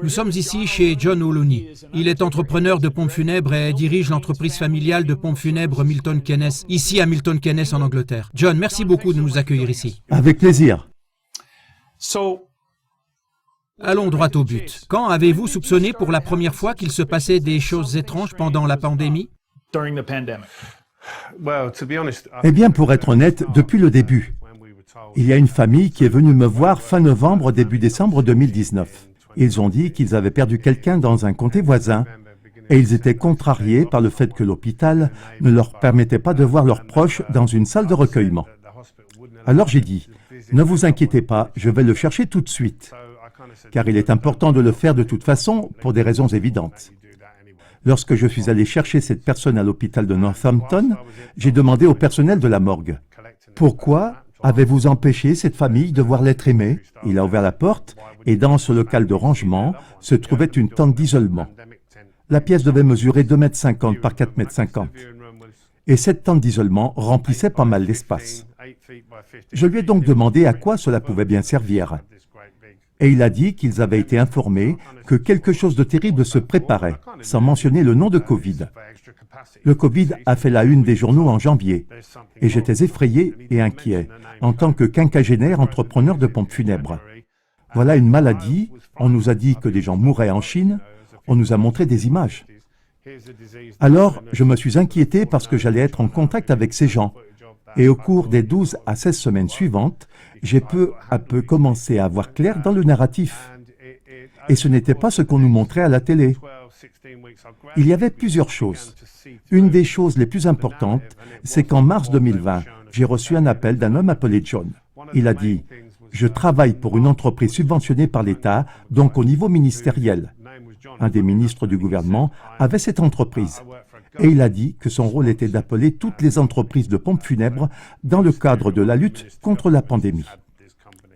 Nous sommes ici chez John O'Looney. Il est entrepreneur de pompes funèbres et dirige l'entreprise familiale de pompes funèbres Milton Keynes, ici à Milton Keynes en Angleterre. John, merci beaucoup de nous accueillir ici. Avec plaisir. Allons droit au but. Quand avez-vous soupçonné pour la première fois qu'il se passait des choses étranges pendant la pandémie? Eh bien, pour être honnête, depuis le début. Il y a une famille qui est venue me voir fin novembre, début décembre 2019. Ils ont dit qu'ils avaient perdu quelqu'un dans un comté voisin et ils étaient contrariés par le fait que l'hôpital ne leur permettait pas de voir leurs proches dans une salle de recueillement. Alors j'ai dit, ne vous inquiétez pas, je vais le chercher tout de suite, car il est important de le faire de toute façon pour des raisons évidentes. Lorsque je suis allé chercher cette personne à l'hôpital de Northampton, j'ai demandé au personnel de la morgue, « Pourquoi avez-vous empêché cette famille de voir l'être aimé ?» Il a ouvert la porte et dans ce local de rangement se trouvait une tente d'isolement. La pièce devait mesurer 2,50 m par 4,50 m. Et cette tente d'isolement remplissait pas mal d'espace. Je lui ai donc demandé à quoi cela pouvait bien servir. Et il a dit qu'ils avaient été informés que quelque chose de terrible se préparait, sans mentionner le nom de Covid. Le Covid a fait la une des journaux en janvier, et j'étais effrayé et inquiet, en tant que quinquagénaire entrepreneur de pompes funèbres. Voilà une maladie, on nous a dit que des gens mouraient en Chine, on nous a montré des images. Alors, je me suis inquiété parce que j'allais être en contact avec ces gens. Et au cours des 12 à 16 semaines suivantes, j'ai peu à peu commencé à voir clair dans le narratif. Et ce n'était pas ce qu'on nous montrait à la télé. Il y avait plusieurs choses. Une des choses les plus importantes, c'est qu'en mars 2020, j'ai reçu un appel d'un homme appelé John. Il a dit « Je travaille pour une entreprise subventionnée par l'État, donc au niveau ministériel. » Un des ministres du gouvernement avait cette entreprise. Et il a dit que son rôle était d'appeler toutes les entreprises de pompes funèbres dans le cadre de la lutte contre la pandémie.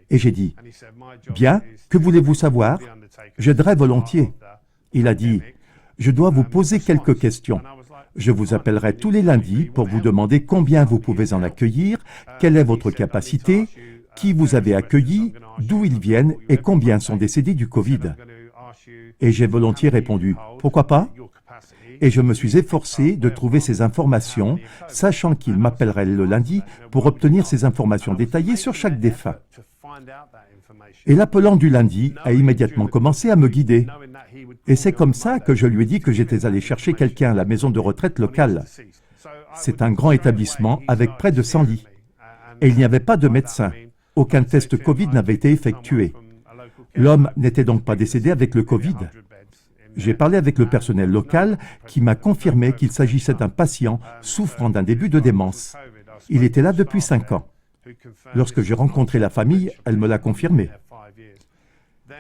Et j'ai dit « Bien, que voulez-vous savoir? J'aiderai volontiers. » Il a dit « Je dois vous poser quelques questions. Je vous appellerai tous les lundis pour vous demander combien vous pouvez en accueillir, quelle est votre capacité, qui vous avez accueilli, d'où ils viennent et combien sont décédés du Covid. » Et j'ai volontiers répondu « Pourquoi pas ?» Et je me suis efforcé de trouver ces informations, sachant qu'il m'appellerait le lundi pour obtenir ces informations détaillées sur chaque défunt. Et l'appelant du lundi a immédiatement commencé à me guider. Et c'est comme ça que je lui ai dit que j'étais allé chercher quelqu'un à la maison de retraite locale. C'est un grand établissement avec près de 100 lits. Et il n'y avait pas de médecin. Aucun test Covid n'avait été effectué. L'homme n'était donc pas décédé avec le Covid. J'ai parlé avec le personnel local qui m'a confirmé qu'il s'agissait d'un patient souffrant d'un début de démence. Il était là depuis 5 ans. Lorsque j'ai rencontré la famille, elle me l'a confirmé.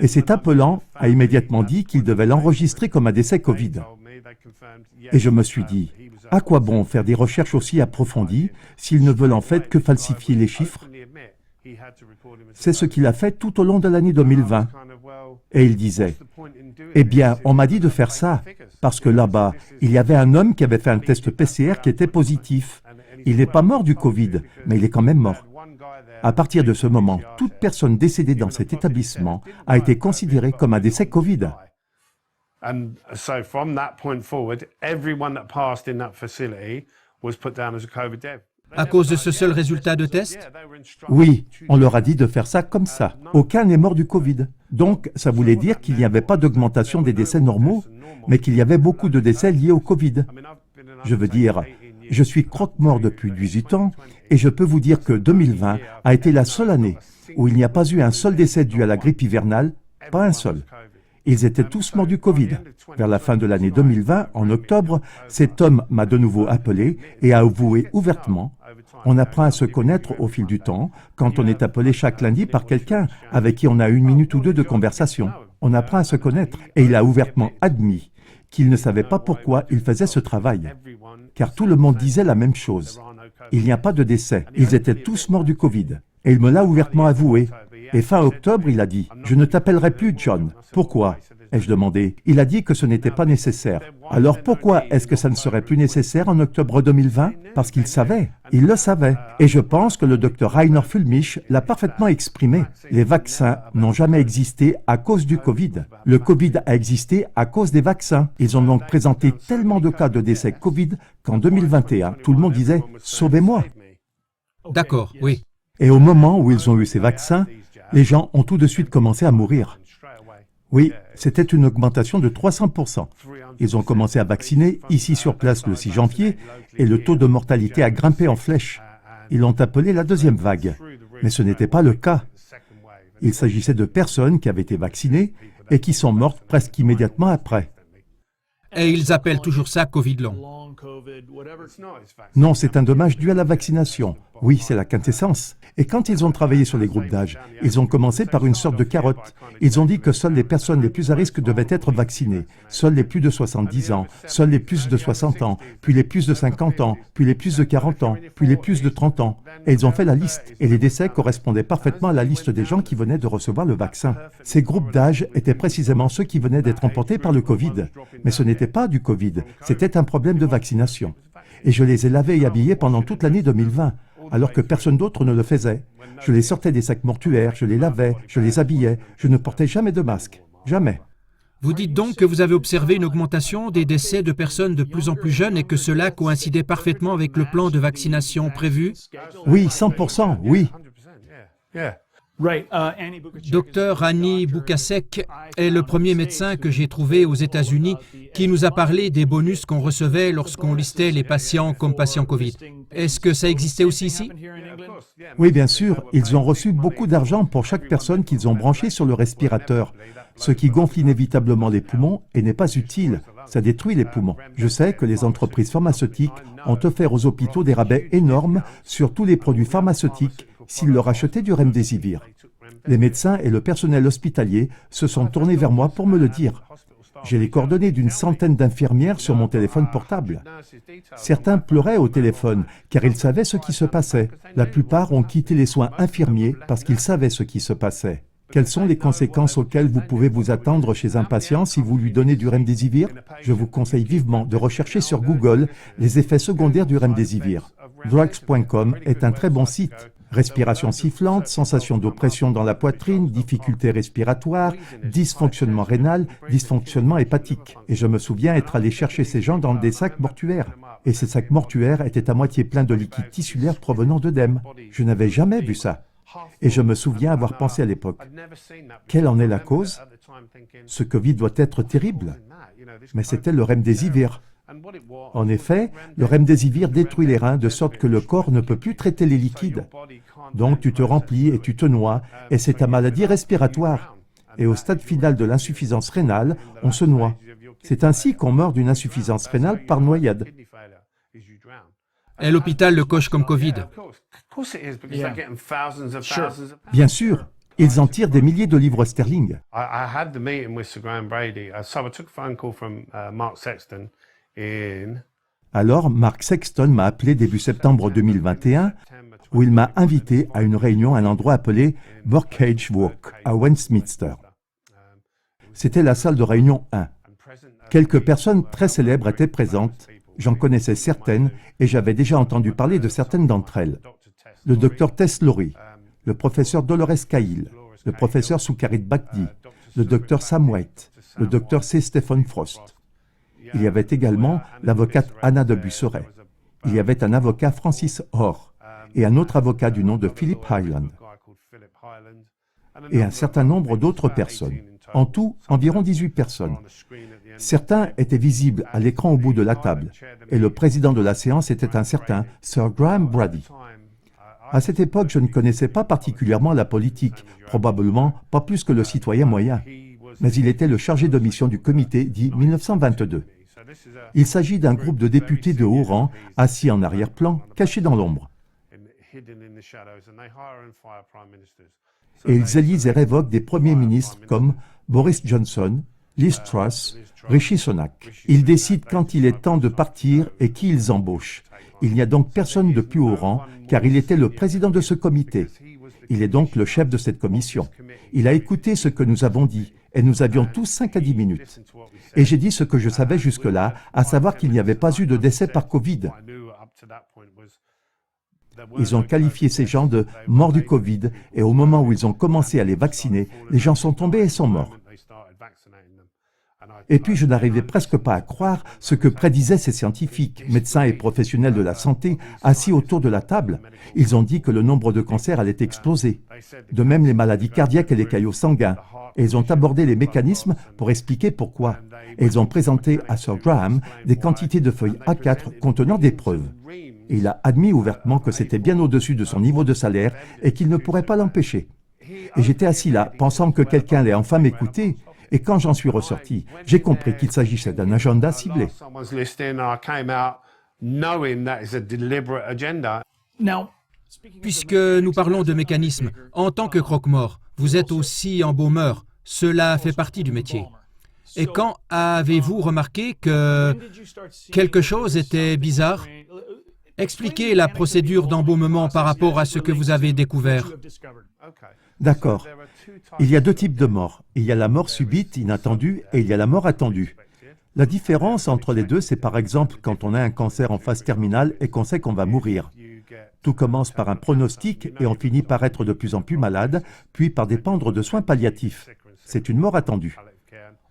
Et cet appelant a immédiatement dit qu'il devait l'enregistrer comme un décès Covid. Et je me suis dit, à quoi bon faire des recherches aussi approfondies s'ils ne veulent en fait que falsifier les chiffres? C'est ce qu'il a fait tout au long de l'année 2020. Et il disait, « Eh bien, on m'a dit de faire ça, parce que là-bas, il y avait un homme qui avait fait un test PCR qui était positif. Il n'est pas mort du Covid, mais il est quand même mort. » À partir de ce moment, toute personne décédée dans cet établissement a été considérée comme un décès Covid. À cause de ce seul résultat de test? Oui, on leur a dit de faire ça comme ça. Aucun n'est mort du Covid. Donc, ça voulait dire qu'il n'y avait pas d'augmentation des décès normaux, mais qu'il y avait beaucoup de décès liés au Covid. Je veux dire, je suis croque-mort depuis 18 ans et je peux vous dire que 2020 a été la seule année où il n'y a pas eu un seul décès dû à la grippe hivernale, pas un seul. Ils étaient tous morts du Covid. Vers la fin de l'année 2020, en octobre, cet homme m'a de nouveau appelé et a avoué ouvertement. On apprend à se connaître au fil du temps quand on est appelé chaque lundi par quelqu'un avec qui on a 1 minute ou 2 de conversation. On apprend à se connaître et il a ouvertement admis qu'il ne savait pas pourquoi il faisait ce travail. Car tout le monde disait la même chose. Il n'y a pas de décès. Ils étaient tous morts du Covid. Et il me l'a ouvertement avoué. Et fin octobre, il a dit « Je ne t'appellerai plus John. Pourquoi ?» ai-je demandé. Il a dit que ce n'était pas nécessaire. Alors pourquoi est-ce que ça ne serait plus nécessaire en octobre 2020? Parce qu'il savait. Il le savait. Et je pense que le docteur Rainer Fulmich l'a parfaitement exprimé. Les vaccins n'ont jamais existé à cause du Covid. Le Covid a existé à cause des vaccins. Ils ont donc présenté tellement de cas de décès Covid qu'en 2021, tout le monde disait « Sauvez-moi ». D'accord, oui. Et au moment où ils ont eu ces vaccins, les gens ont tout de suite commencé à mourir. Oui, c'était une augmentation de 300%. Ils ont commencé à vacciner ici sur place le 6 janvier et le taux de mortalité a grimpé en flèche. Ils l'ont appelé la deuxième vague. Mais ce n'était pas le cas. Il s'agissait de personnes qui avaient été vaccinées et qui sont mortes presque immédiatement après. Et ils appellent toujours ça Covid long. Non, c'est un dommage dû à la vaccination. Oui, c'est la quintessence. Et quand ils ont travaillé sur les groupes d'âge, ils ont commencé par une sorte de carotte. Ils ont dit que seules les personnes les plus à risque devaient être vaccinées. Seuls les plus de 70 ans, seuls les plus de 60 ans, puis les plus de 50 ans, puis les plus de 40 ans, puis les plus de 30 ans. Et ils ont fait la liste. Et les décès correspondaient parfaitement à la liste des gens qui venaient de recevoir le vaccin. Ces groupes d'âge étaient précisément ceux qui venaient d'être emportés par le Covid. Mais ce n'était pas du Covid, c'était un problème de vaccination. Et je les ai lavés et habillés pendant toute l'année 2020. Alors que personne d'autre ne le faisait. Je les sortais des sacs mortuaires, je les lavais, je les habillais, je ne portais jamais de masque. Jamais. Vous dites donc que vous avez observé une augmentation des décès de personnes de plus en plus jeunes et que cela coïncidait parfaitement avec le plan de vaccination prévu? Oui, 100%, oui. Dr Annie Boukasek est le premier médecin que j'ai trouvé aux États-Unis qui nous a parlé des bonus qu'on recevait lorsqu'on listait les patients comme patients Covid. Est-ce que ça existait aussi ici? Oui, bien sûr. Ils ont reçu beaucoup d'argent pour chaque personne qu'ils ont branchée sur le respirateur, ce qui gonfle inévitablement les poumons et n'est pas utile. Ça détruit les poumons. Je sais que les entreprises pharmaceutiques ont offert aux hôpitaux des rabais énormes sur tous les produits pharmaceutiques s'ils leur achetaient du Remdesivir. Les médecins et le personnel hospitalier se sont tournés vers moi pour me le dire. J'ai les coordonnées d'une centaine d'infirmières sur mon téléphone portable. Certains pleuraient au téléphone car ils savaient ce qui se passait. La plupart ont quitté les soins infirmiers parce qu'ils savaient ce qui se passait. Quelles sont les conséquences auxquelles vous pouvez vous attendre chez un patient si vous lui donnez du Remdesivir? Je vous conseille vivement de rechercher sur Google les effets secondaires du Remdesivir. Drugs.com est un très bon site. Respiration sifflante, sensation d'oppression dans la poitrine, difficultés respiratoires, dysfonctionnement rénal, dysfonctionnement hépatique. Et je me souviens être allé chercher ces gens dans des sacs mortuaires. Et ces sacs mortuaires étaient à moitié pleins de liquide tissulaire provenant d'œdème. Je n'avais jamais vu ça. Et je me souviens avoir pensé à l'époque, quelle en est la cause? Ce Covid doit être terrible. Mais c'était le Remdesivir. En effet, le Remdesivir détruit les reins de sorte que le corps ne peut plus traiter les liquides. Donc tu te remplis et tu te noies, et c'est ta maladie respiratoire. Et au stade final de l'insuffisance rénale, on se noie. C'est ainsi qu'on meurt d'une insuffisance rénale par noyade. Et l'hôpital le coche comme Covid. Bien sûr, ils en tirent des milliers de livres sterling. Alors, Mark Sexton m'a appelé début septembre 2021, où il m'a invité à une réunion à un endroit appelé Burkhage Walk, à Westminster. C'était la salle de réunion 1. Quelques personnes très célèbres étaient présentes, j'en connaissais certaines et j'avais déjà entendu parler de certaines d'entre elles. Le docteur Tess Lawrie, le professeur Dolores Cahill, le professeur Soukharit Bhakdi, le docteur Sam White, le docteur C. Stephen Frost. Il y avait également l'avocate Anna de Busseret. Il y avait un avocat Francis Hoare et un autre avocat du nom de Philip Hyland. Et un certain nombre d'autres personnes. En tout, environ 18 personnes. Certains étaient visibles à l'écran au bout de la table, et le président de la séance était un certain Sir Graham Brady. À cette époque, je ne connaissais pas particulièrement la politique, probablement pas plus que le citoyen moyen, mais il était le chargé de mission du comité dit 1922. Il s'agit d'un groupe de députés de haut rang, assis en arrière-plan, cachés dans l'ombre. Et ils élisent et révoquent des premiers ministres comme Boris Johnson, Liz Truss, Rishi Sunak. Ils décident quand il est temps de partir et qui ils embauchent. Il n'y a donc personne de plus haut rang, car il était le président de ce comité. Il est donc le chef de cette commission. Il a écouté ce que nous avons dit, et nous avions tous 5 à 10 minutes. Et j'ai dit ce que je savais jusque-là, à savoir qu'il n'y avait pas eu de décès par Covid. Ils ont qualifié ces gens de « morts du Covid » et au moment où ils ont commencé à les vacciner, les gens sont tombés et sont morts. Et puis je n'arrivais presque pas à croire ce que prédisaient ces scientifiques, médecins et professionnels de la santé, assis autour de la table. Ils ont dit que le nombre de cancers allait exploser. De même les maladies cardiaques et les caillots sanguins. Et ils ont abordé les mécanismes pour expliquer pourquoi. Et ils ont présenté à Sir Graham des quantités de feuilles A4 contenant des preuves. Et il a admis ouvertement que c'était bien au-dessus de son niveau de salaire et qu'il ne pourrait pas l'empêcher. Et j'étais assis là, pensant que quelqu'un allait enfin m'écouter. Et quand j'en suis ressorti, j'ai compris qu'il s'agissait d'un agenda ciblé. Puisque nous parlons de mécanismes, en tant que croque-mort, vous êtes aussi embaumeur. Cela fait partie du métier. Et quand avez-vous remarqué que quelque chose était bizarre? Expliquez la procédure d'embaumement par rapport à ce que vous avez découvert. D'accord. Il y a 2 types de morts. Il y a la mort subite, inattendue, et il y a la mort attendue. La différence entre les deux, c'est par exemple quand on a un cancer en phase terminale et qu'on sait qu'on va mourir. Tout commence par un pronostic et on finit par être de plus en plus malade, puis par dépendre de soins palliatifs. C'est une mort attendue.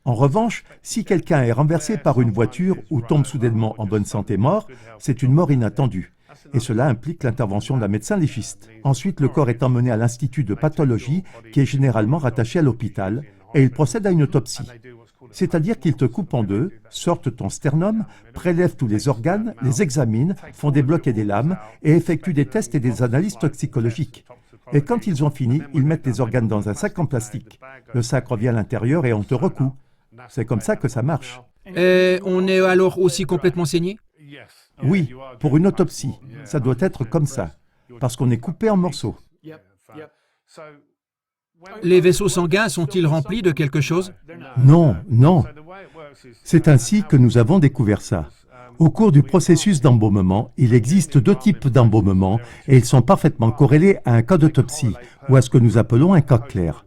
En revanche, si quelqu'un est renversé par une voiture ou tombe soudainement en bonne santé mort, c'est une mort inattendue. Et cela implique l'intervention d'un médecin légiste. Ensuite, le corps est emmené à l'Institut de pathologie, qui est généralement rattaché à l'hôpital, et il procède à une autopsie. C'est-à-dire qu'ils te coupent en deux, sortent ton sternum, prélèvent tous les organes, les examinent, font des blocs et des lames, et effectuent des tests et des analyses toxicologiques. Et quand ils ont fini, ils mettent les organes dans un sac en plastique. Le sac revient à l'intérieur et on te recoue. C'est comme ça que ça marche. Et on est alors aussi complètement saigné? Oui, pour une autopsie, ça doit être comme ça, parce qu'on est coupé en morceaux. Les vaisseaux sanguins sont-ils remplis de quelque chose? Non, non. C'est ainsi que nous avons découvert ça. Au cours du processus d'embaumement, il existe 2 types d'embaumement et ils sont parfaitement corrélés à un cas d'autopsie, ou à ce que nous appelons un cas clair.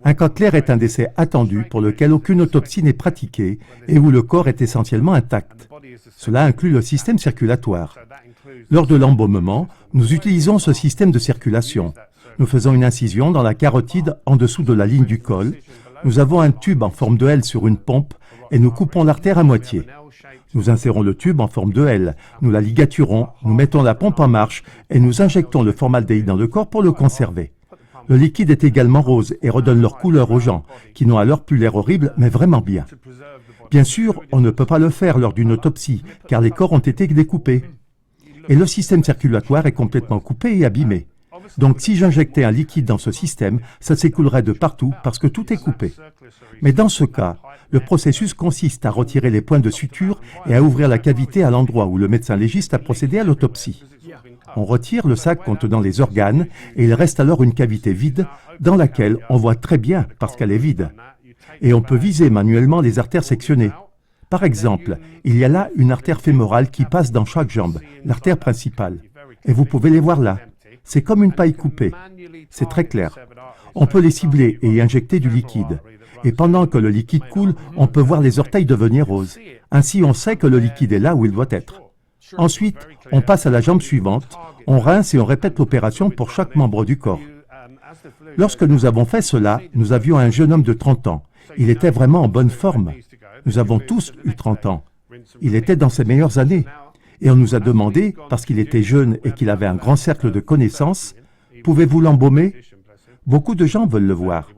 Un cas clair est un décès attendu pour lequel aucune autopsie n'est pratiquée et où le corps est essentiellement intact. Cela inclut le système circulatoire. Lors de l'embaumement, nous utilisons ce système de circulation. Nous faisons une incision dans la carotide en dessous de la ligne du col. Nous avons un tube en forme de L sur une pompe et nous coupons l'artère à moitié. Nous insérons le tube en forme de L, nous la ligaturons, nous mettons la pompe en marche et nous injectons le formaldéhyde dans le corps pour le conserver. Le liquide est également rose et redonne leur couleur aux gens, qui n'ont alors plus l'air horrible, mais vraiment bien. Bien sûr, on ne peut pas le faire lors d'une autopsie, car les corps ont été découpés. Et le système circulatoire est complètement coupé et abîmé. Donc si j'injectais un liquide dans ce système, ça s'écoulerait de partout parce que tout est coupé. Mais dans ce cas, le processus consiste à retirer les points de suture et à ouvrir la cavité à l'endroit où le médecin légiste a procédé à l'autopsie. On retire le sac contenant les organes et il reste alors une cavité vide dans laquelle on voit très bien parce qu'elle est vide. Et on peut viser manuellement les artères sectionnées. Par exemple, il y a là une artère fémorale qui passe dans chaque jambe, l'artère principale. Et vous pouvez les voir là. C'est comme une paille coupée. C'est très clair. On peut les cibler et y injecter du liquide. Et pendant que le liquide coule, on peut voir les orteils devenir roses. Ainsi, on sait que le liquide est là où il doit être. Ensuite, on passe à la jambe suivante, on rince et on répète l'opération pour chaque membre du corps. Lorsque nous avons fait cela, nous avions un jeune homme de 30 ans. Il était vraiment en bonne forme. Nous avons tous eu 30 ans. Il était dans ses meilleures années. Et on nous a demandé, parce qu'il était jeune et qu'il avait un grand cercle de connaissances, « Pouvez-vous l'embaumer » Beaucoup de gens veulent le voir.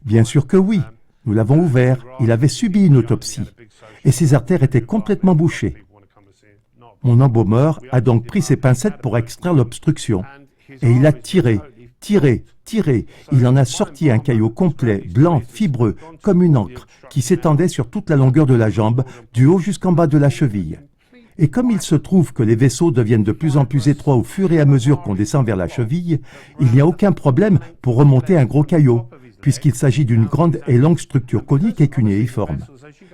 Bien sûr que oui. Nous l'avons ouvert. Il avait subi une autopsie. Et ses artères étaient complètement bouchées. Mon embaumeur a donc pris ses pincettes pour extraire l'obstruction. Et il a tiré, tiré, tiré. Il en a sorti un caillot complet, blanc, fibreux, comme une encre, qui s'étendait sur toute la longueur de la jambe, du haut jusqu'en bas de la cheville. Et comme il se trouve que les vaisseaux deviennent de plus en plus étroits au fur et à mesure qu'on descend vers la cheville, il n'y a aucun problème pour remonter un gros caillot, puisqu'il s'agit d'une grande et longue structure conique et cunéiforme.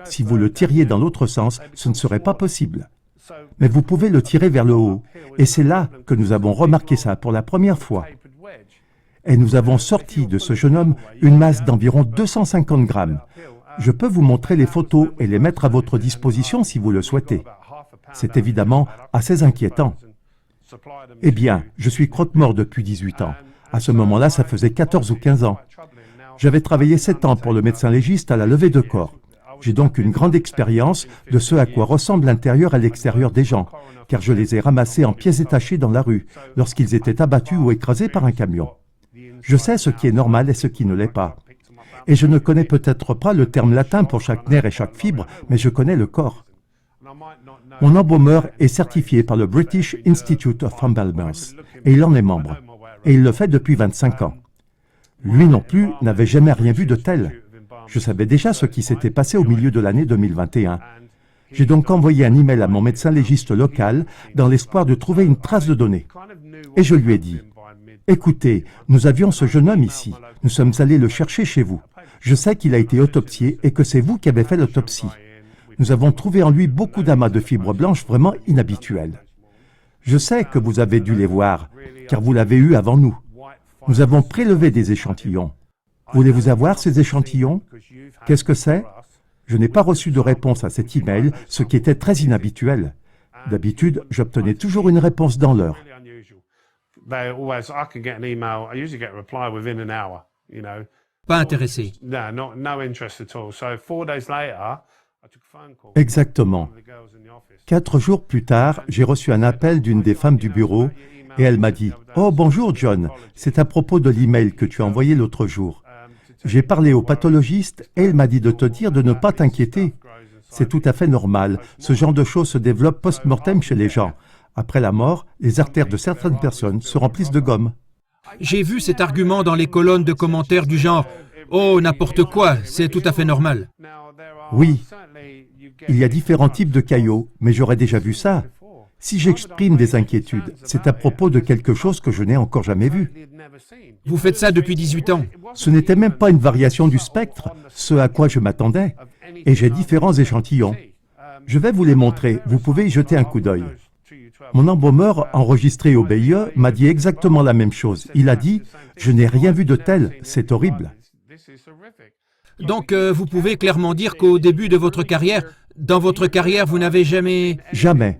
Si vous le tiriez dans l'autre sens, ce ne serait pas possible. Mais vous pouvez le tirer vers le haut, et c'est là que nous avons remarqué ça pour la première fois. et nous avons sorti de ce jeune homme une masse d'environ 250 grammes. Je peux vous montrer les photos et les mettre à votre disposition si vous le souhaitez. C'est évidemment assez inquiétant. Eh bien, je suis croque-mort depuis 18 ans. À ce moment-là, ça faisait 14 ou 15 ans. J'avais travaillé 7 ans pour le médecin légiste à la levée de corps. J'ai donc une grande expérience de ce à quoi ressemble l'intérieur et l'extérieur des gens, car je les ai ramassés en pièces détachées dans la rue, lorsqu'ils étaient abattus ou écrasés par un camion. Je sais ce qui est normal et ce qui ne l'est pas. Et je ne connais peut-être pas le terme latin pour chaque nerf et chaque fibre, mais je connais le corps. Mon embaumeur est certifié par le British Institute of Embalmers, et il en est membre. Et il le fait depuis 25 ans. Lui non plus n'avait jamais rien vu de tel. Je savais déjà ce qui s'était passé au milieu de l'année 2021. J'ai donc envoyé un email à mon médecin légiste local dans l'espoir de trouver une trace de données. Et je lui ai dit, « Écoutez, nous avions ce jeune homme ici. Nous sommes allés le chercher chez vous. Je sais qu'il a été autopsié et que c'est vous qui avez fait l'autopsie. Nous avons trouvé en lui beaucoup d'amas de fibres blanches vraiment inhabituelles. Je sais que vous avez dû les voir, car vous l'avez eu avant nous. Nous avons prélevé des échantillons. Voulez-vous avoir ces échantillons? Qu'est-ce que c'est? Je n'ai pas reçu de réponse à cet email, ce qui était très inhabituel. D'habitude, j'obtenais toujours une réponse dans l'heure. Pas intéressé. Exactement. 4 jours plus tard, j'ai reçu un appel d'une des femmes du bureau et elle m'a dit « Oh, bonjour John, c'est à propos de l'email que tu as envoyé l'autre jour. J'ai parlé au pathologiste et il m'a dit de te dire de ne pas t'inquiéter. C'est tout à fait normal. Ce genre de choses se développe post-mortem chez les gens. Après la mort, les artères de certaines personnes se remplissent de gomme. » J'ai vu cet argument dans les colonnes de commentaires du genre « Oh, n'importe quoi, c'est tout à fait normal ». Oui, il y a différents types de caillots, mais j'aurais déjà vu ça. Si j'exprime des inquiétudes, c'est à propos de quelque chose que je n'ai encore jamais vu. Vous faites ça depuis 18 ans. Ce n'était même pas une variation du spectre, ce à quoi je m'attendais. Et j'ai différents échantillons. Je vais vous les montrer, vous pouvez y jeter un coup d'œil. Mon embaumeur enregistré au BIE m'a dit exactement la même chose. Il a dit « Je n'ai rien vu de tel, c'est horrible ». Donc, vous pouvez clairement dire qu'au début de votre carrière, dans votre carrière, vous n'avez jamais... Jamais.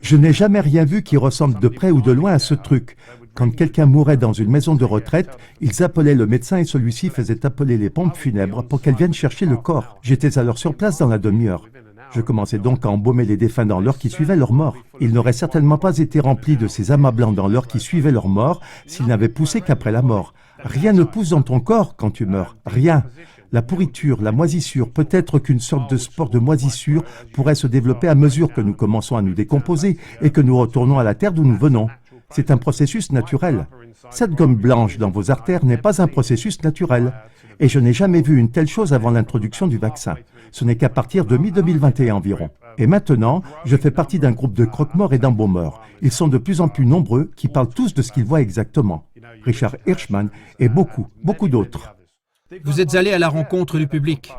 Je n'ai jamais rien vu qui ressemble de près ou de loin à ce truc. Quand quelqu'un mourait dans une maison de retraite, ils appelaient le médecin et celui-ci faisait appeler les pompes funèbres pour qu'elles viennent chercher le corps. J'étais alors sur place dans la demi-heure. Je commençais donc à embaumer les défunts dans l'heure qui suivait leur mort. Ils n'auraient certainement pas été remplis de ces amas blancs dans l'heure qui suivait leur mort s'ils n'avaient poussé qu'après la mort. Rien ne pousse dans ton corps quand tu meurs. Rien. La pourriture, la moisissure, peut-être qu'une sorte de spore de moisissure pourrait se développer à mesure que nous commençons à nous décomposer et que nous retournons à la terre d'où nous venons. C'est un processus naturel. Cette gomme blanche dans vos artères n'est pas un processus naturel. Et je n'ai jamais vu une telle chose avant l'introduction du vaccin. Ce n'est qu'à partir de mi-2021 environ. Et maintenant, je fais partie d'un groupe de croque-morts et d'embaumeurs. Ils sont de plus en plus nombreux qui parlent tous de ce qu'ils voient exactement. Richard Hirschman et beaucoup d'autres. Vous êtes allé à la rencontre du public.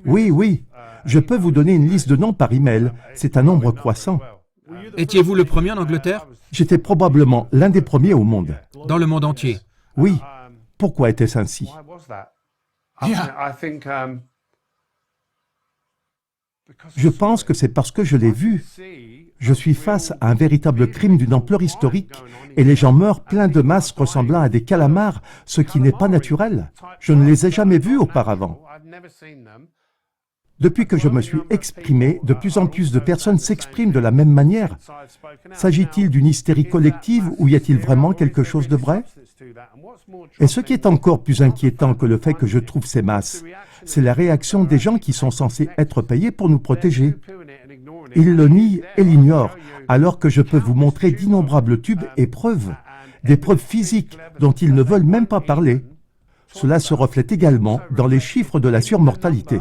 Oui. Je peux vous donner une liste de noms par email. C'est un nombre croissant. Étiez-vous le premier en Angleterre? J'étais probablement l'un des premiers au monde. Dans le monde entier. Oui. Pourquoi était-ce ainsi? Je pense que c'est parce que je l'ai vu. Je suis face à un véritable crime d'une ampleur historique et les gens meurent pleins de masses ressemblant à des calamars, ce qui n'est pas naturel. Je ne les ai jamais vus auparavant. Depuis que je me suis exprimé, de plus en plus de personnes s'expriment de la même manière. S'agit-il d'une hystérie collective ou y a-t-il vraiment quelque chose de vrai? Et ce qui est encore plus inquiétant que le fait que je trouve ces masses, c'est la réaction des gens qui sont censés être payés pour nous protéger. Ils le nient et l'ignorent, alors que je peux vous montrer d'innombrables tubes et preuves, des preuves physiques dont ils ne veulent même pas parler. Cela se reflète également dans les chiffres de la surmortalité.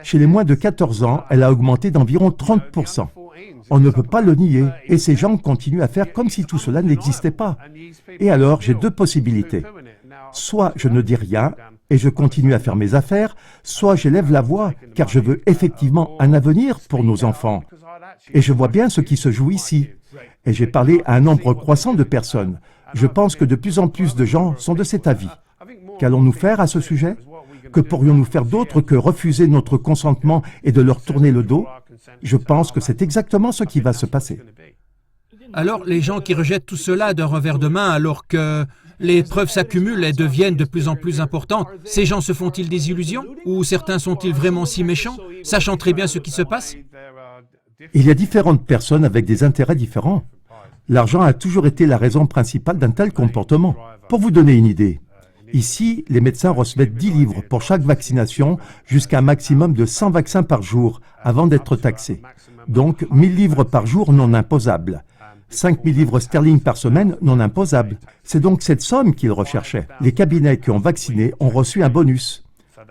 Chez les moins de 14 ans, elle a augmenté d'environ 30%. On ne peut pas le nier, et ces gens continuent à faire comme si tout cela n'existait pas. Et alors, j'ai deux possibilités. Soit je ne dis rien, et je continue à faire mes affaires, soit j'élève la voix, car je veux effectivement un avenir pour nos enfants. Et je vois bien ce qui se joue ici. Et j'ai parlé à un nombre croissant de personnes. Je pense que de plus en plus de gens sont de cet avis. Qu'allons-nous faire à ce sujet? Que pourrions-nous faire d'autre que refuser notre consentement et de leur tourner le dos? Je pense que c'est exactement ce qui va se passer. Alors, les gens qui rejettent tout cela d'un revers de main alors que les preuves s'accumulent et deviennent de plus en plus importantes, ces gens se font-ils des illusions? Ou certains sont-ils vraiment si méchants, sachant très bien ce qui se passe? Il y a différentes personnes avec des intérêts différents. L'argent a toujours été la raison principale d'un tel comportement. Pour vous donner une idée, ici, les médecins recevaient 10 livres pour chaque vaccination jusqu'à un maximum de 100 vaccins par jour avant d'être taxés. Donc, 1000 livres par jour non imposables. 5000 livres sterling par semaine non imposables. C'est donc cette somme qu'ils recherchaient. Les cabinets qui ont vacciné ont reçu un bonus.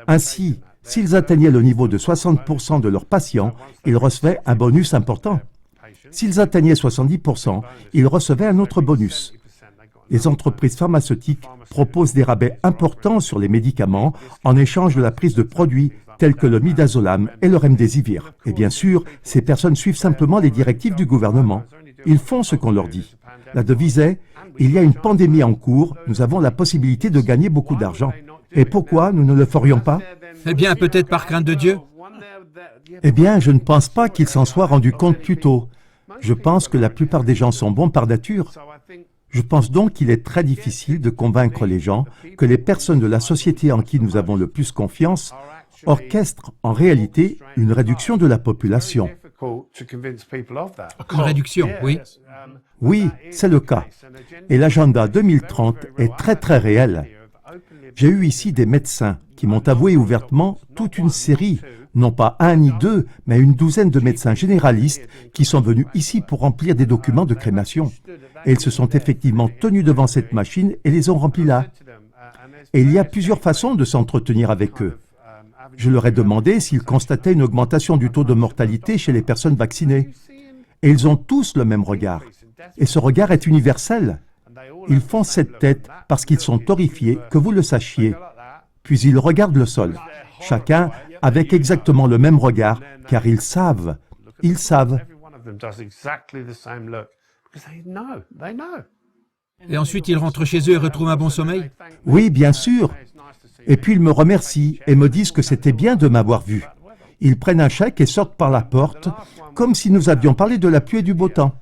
Ainsi, s'ils atteignaient le niveau de 60% de leurs patients, ils recevaient un bonus important. S'ils atteignaient 70%, ils recevaient un autre bonus. Les entreprises pharmaceutiques proposent des rabais importants sur les médicaments en échange de la prise de produits tels que le midazolam et le remdesivir. Et bien sûr, ces personnes suivent simplement les directives du gouvernement. Ils font ce qu'on leur dit. La devise est « Il y a une pandémie en cours, nous avons la possibilité de gagner beaucoup d'argent. Et pourquoi nous ne le ferions pas ?» Eh bien, peut-être par crainte de Dieu. Eh bien, je ne pense pas qu'ils s'en soient rendus compte plus tôt. Je pense que la plupart des gens sont bons par nature. Je pense donc qu'il est très difficile de convaincre les gens que les personnes de la société en qui nous avons le plus confiance orchestrent en réalité une réduction de la population. Une réduction, oui. Oui, c'est le cas. Et l'agenda 2030 est très très réel. J'ai eu ici des médecins qui m'ont avoué ouvertement toute une série, non pas un ni deux, mais une douzaine de médecins généralistes qui sont venus ici pour remplir des documents de crémation. Et ils se sont effectivement tenus devant cette machine et les ont remplis là. Et il y a plusieurs façons de s'entretenir avec eux. Je leur ai demandé s'ils constataient une augmentation du taux de mortalité chez les personnes vaccinées. Et ils ont tous le même regard. Et ce regard est universel. Ils font cette tête parce qu'ils sont horrifiés que vous le sachiez. Puis ils regardent le sol, chacun avec exactement le même regard, car ils savent. Ils savent. Et ensuite, ils rentrent chez eux et retrouvent un bon sommeil? Oui, bien sûr. Et puis ils me remercient et me disent que c'était bien de m'avoir vu. Ils prennent un chèque et sortent par la porte, comme si nous avions parlé de la pluie et du beau temps.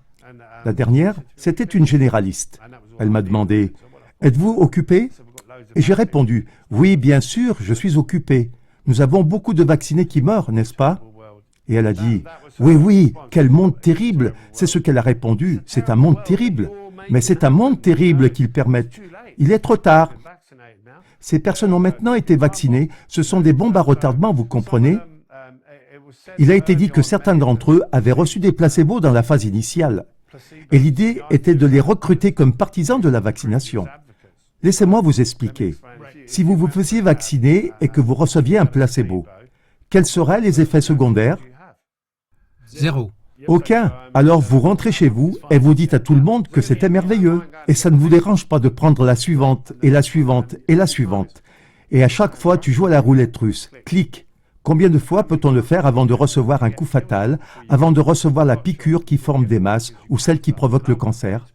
La dernière, c'était une généraliste. Elle m'a demandé « Êtes-vous occupé ?» Et j'ai répondu « Oui, bien sûr, je suis occupé. Nous avons beaucoup de vaccinés qui meurent, n'est-ce pas ?» Et elle a dit « Oui, oui, quel monde terrible !» C'est ce qu'elle a répondu, « C'est un monde terrible. » Mais c'est un monde terrible qu'ils permettent. Il est trop tard. Ces personnes ont maintenant été vaccinées. Ce sont des bombes à retardement, vous comprenez? Il a été dit que certains d'entre eux avaient reçu des placebos dans la phase initiale. Et l'idée était de les recruter comme partisans de la vaccination. Laissez-moi vous expliquer. Si vous vous faisiez vacciner et que vous receviez un placebo, quels seraient les effets secondaires? Zéro. Aucun. Alors vous rentrez chez vous et vous dites à tout le monde que c'était merveilleux. Et ça ne vous dérange pas de prendre la suivante, et la suivante, et la suivante. Et à chaque fois, tu joues à la roulette russe. Clic. Combien de fois peut-on le faire avant de recevoir un coup fatal, avant de recevoir la piqûre qui forme des masses ou celle qui provoque le cancer?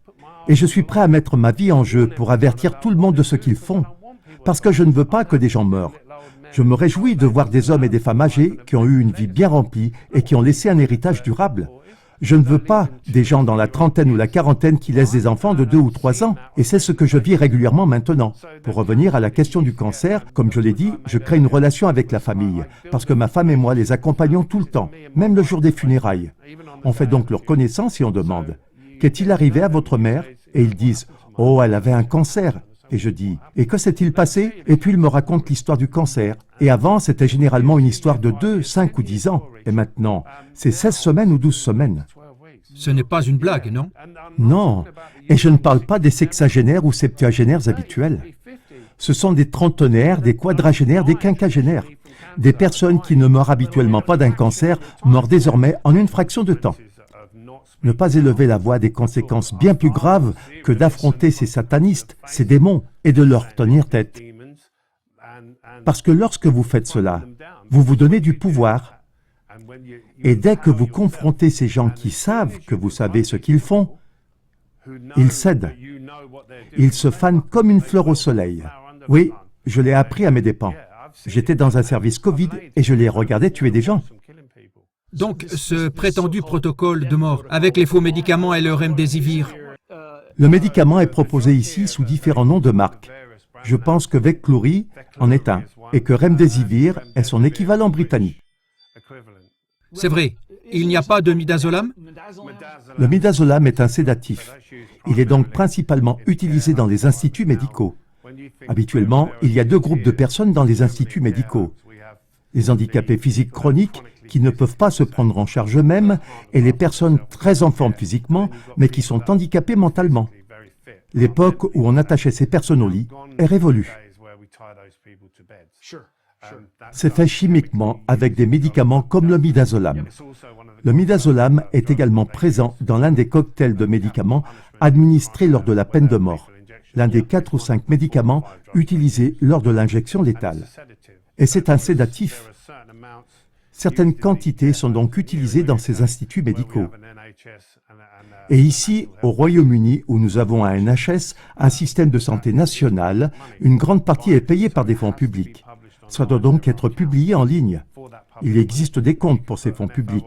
Et je suis prêt à mettre ma vie en jeu pour avertir tout le monde de ce qu'ils font. Parce que je ne veux pas que des gens meurent. Je me réjouis de voir des hommes et des femmes âgés qui ont eu une vie bien remplie et qui ont laissé un héritage durable. Je ne veux pas des gens dans la trentaine ou la quarantaine qui laissent des enfants de 2 ou 3 ans. Et c'est ce que je vis régulièrement maintenant. Pour revenir à la question du cancer, comme je l'ai dit, je crée une relation avec la famille. Parce que ma femme et moi les accompagnons tout le temps, même le jour des funérailles. On fait donc leur connaissance et on demande « Qu'est-il arrivé à votre mère ?» Et ils disent « Oh, elle avait un cancer !» Et je dis « Et que s'est-il passé ?» Et puis ils me racontent l'histoire du cancer. Et avant, c'était généralement une histoire de 2, 5 ou 10 ans. Et maintenant, c'est 16 semaines ou 12 semaines. Ce n'est pas une blague, non? Non. Et je ne parle pas des sexagénaires ou septuagénaires habituels. Ce sont des trentenaires, des quadragénaires, des quinquagénaires. Des personnes qui ne meurent habituellement pas d'un cancer meurent désormais en une fraction de temps. Ne pas élever la voix a des conséquences bien plus graves que d'affronter ces satanistes, ces démons, et de leur tenir tête. Parce que lorsque vous faites cela, vous vous donnez du pouvoir. Et dès que vous confrontez ces gens qui savent que vous savez ce qu'ils font, ils cèdent. Ils se fanent comme une fleur au soleil. Oui, je l'ai appris à mes dépens. J'étais dans un service Covid et je les regardais tuer des gens. Donc, ce prétendu protocole de mort, avec les faux médicaments et le remdesivir, Le médicament est proposé ici sous différents noms de marques. Je pense que Veklury en est un et que Remdesivir est son équivalent britannique. c'est vrai, il n'y a pas de midazolam? Le midazolam est un sédatif. Il est donc principalement utilisé dans les instituts médicaux. Habituellement, il y a deux groupes de personnes dans les instituts médicaux. Les handicapés physiques chroniques qui ne peuvent pas se prendre en charge eux-mêmes et les personnes très en forme physiquement mais qui sont handicapées mentalement. L'époque où on attachait ces personnes au lit est révolue. C'est fait chimiquement avec des médicaments comme le midazolam. Le midazolam est également présent dans l'un des cocktails de médicaments administrés lors de la peine de mort, l'un des 4 ou 5 médicaments utilisés lors de l'injection létale. Et c'est un sédatif. Certaines quantités sont donc utilisées dans ces instituts médicaux. Et ici, au Royaume-Uni, où nous avons un NHS, un système de santé national, une grande partie est payée par des fonds publics. Ça doit donc être publié en ligne. Il existe des comptes pour ces fonds publics.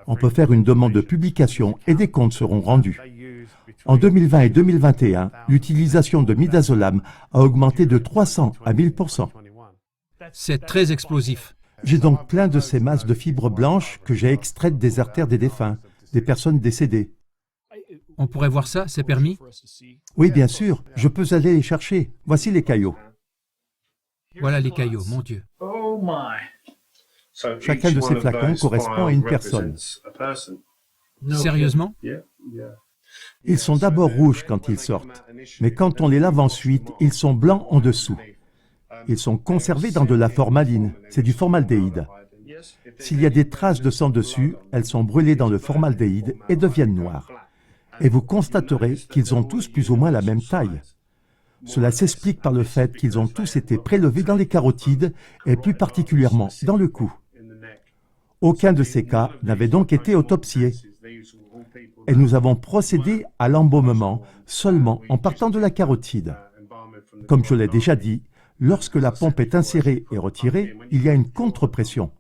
On peut faire une demande de publication et des comptes seront rendus. En 2020 et 2021, l'utilisation de midazolam a augmenté de 300 à 1000%. C'est très explosif. J'ai donc plein de ces masses de fibres blanches que j'ai extraites des artères des défunts, des personnes décédées. On pourrait voir ça, c'est permis? Oui, bien sûr, je peux aller les chercher. Voici les caillots. Voilà les caillots, mon Dieu. Chacun de ces flacons correspond à une personne. Sérieusement? Ils sont d'abord rouges quand ils sortent, mais quand on les lave ensuite, ils sont blancs en dessous. Ils sont conservés dans de la formaline, c'est du formaldéhyde. S'il y a des traces de sang dessus, elles sont brûlées dans le formaldéhyde et deviennent noires. Et vous constaterez qu'ils ont tous plus ou moins la même taille. Cela s'explique par le fait qu'ils ont tous été prélevés dans les carotides et plus particulièrement dans le cou. Aucun de ces cas n'avait donc été autopsié. Et nous avons procédé à l'embaumement seulement en partant de la carotide. Comme je l'ai déjà dit, lorsque la pompe est insérée et retirée, il y a une contre-pression.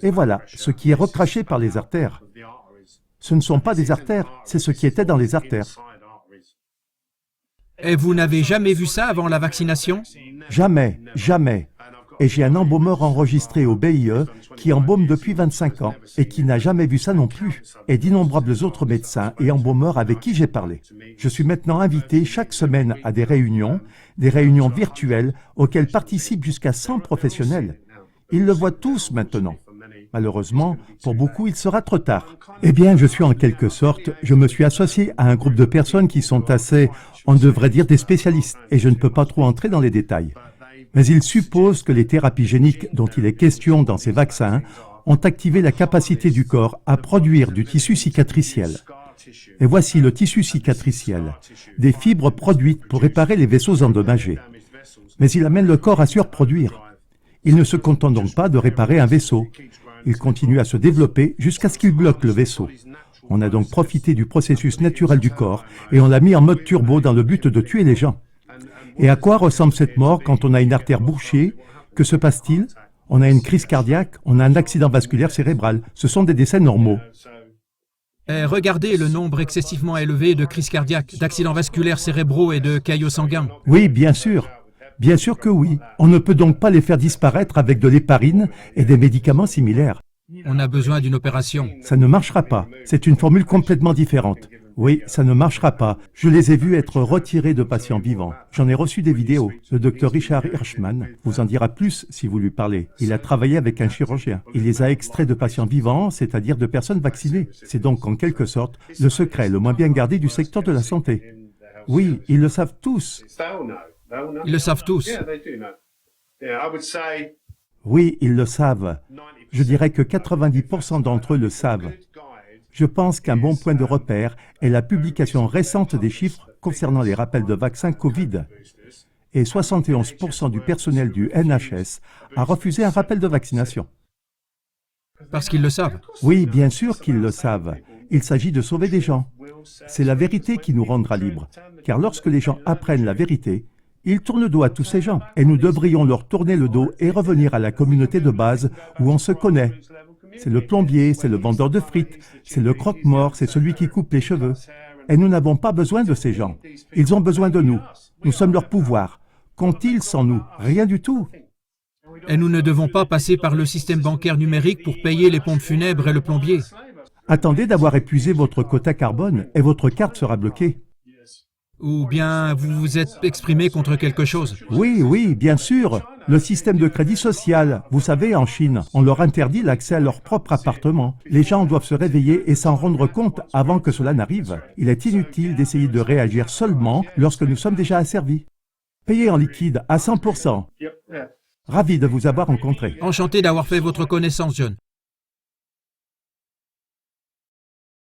Et voilà ce qui est recraché par les artères. Ce ne sont pas des artères, c'est ce qui était dans les artères. Et vous n'avez jamais vu ça avant la vaccination? Jamais, jamais. Et j'ai un embaumeur enregistré au BIE qui embaume depuis 25 ans et qui n'a jamais vu ça non plus. Et d'innombrables autres médecins et embaumeurs avec qui j'ai parlé. Je suis maintenant invité chaque semaine à des réunions virtuelles auxquelles participent jusqu'à 100 professionnels. Ils le voient tous maintenant. Malheureusement, pour beaucoup, il sera trop tard. Eh bien, je me suis associé à un groupe de personnes qui sont assez, on devrait dire, des spécialistes, et je ne peux pas trop entrer dans les détails. Mais ils supposent que les thérapies géniques dont il est question dans ces vaccins ont activé la capacité du corps à produire du tissu cicatriciel. Et voici le tissu cicatriciel, des fibres produites pour réparer les vaisseaux endommagés. Mais il amène le corps à surproduire. Il ne se contente donc pas de réparer un vaisseau. Il continue à se développer jusqu'à ce qu'il bloque le vaisseau. On a donc profité du processus naturel du corps et on l'a mis en mode turbo dans le but de tuer les gens. Et à quoi ressemble cette mort quand on a une artère bouchée? Que se passe-t-il? On a une crise cardiaque, on a un accident vasculaire cérébral. Ce sont des décès normaux. Et regardez le nombre excessivement élevé de crises cardiaques, d'accidents vasculaires cérébraux et de caillots sanguins. Oui, bien sûr. Bien sûr que oui. On ne peut donc pas les faire disparaître avec de l'héparine et des médicaments similaires. On a besoin d'une opération. Ça ne marchera pas. C'est une formule complètement différente. Oui, ça ne marchera pas. Je les ai vus être retirés de patients vivants. J'en ai reçu des vidéos. Le docteur Richard Hirschman vous en dira plus si vous lui parlez. Il a travaillé avec un chirurgien. Il les a extraits de patients vivants, c'est-à-dire de personnes vaccinées. C'est donc en quelque sorte le secret le moins bien gardé du secteur de la santé. Oui, ils le savent tous. Ils le savent tous. Oui, ils le savent. Je dirais que 90% d'entre eux le savent. Je pense qu'un bon point de repère est la publication récente des chiffres concernant les rappels de vaccins Covid. Et 71% du personnel du NHS a refusé un rappel de vaccination. Parce qu'ils le savent. Oui, bien sûr qu'ils le savent. Il s'agit de sauver des gens. C'est la vérité qui nous rendra libres. Car lorsque les gens apprennent la vérité, ils tournent le dos à tous ces gens. Et nous devrions leur tourner le dos et revenir à la communauté de base où on se connaît. C'est le plombier, c'est le vendeur de frites, c'est le croque-mort, c'est celui qui coupe les cheveux. Et nous n'avons pas besoin de ces gens. Ils ont besoin de nous. Nous sommes leur pouvoir. Qu'ont-ils sans nous? Rien du tout. Et nous ne devons pas passer par le système bancaire numérique pour payer les pompes funèbres et le plombier. Attendez d'avoir épuisé votre quota carbone et votre carte sera bloquée. Ou bien vous vous êtes exprimé contre quelque chose. Oui, bien sûr. Le système de crédit social, vous savez, en Chine, on leur interdit l'accès à leur propre appartement. Les gens doivent se réveiller et s'en rendre compte avant que cela n'arrive. Il est inutile d'essayer de réagir seulement lorsque nous sommes déjà asservis. Payez en liquide à 100%. Ravi de vous avoir rencontré. Enchanté d'avoir fait votre connaissance, John.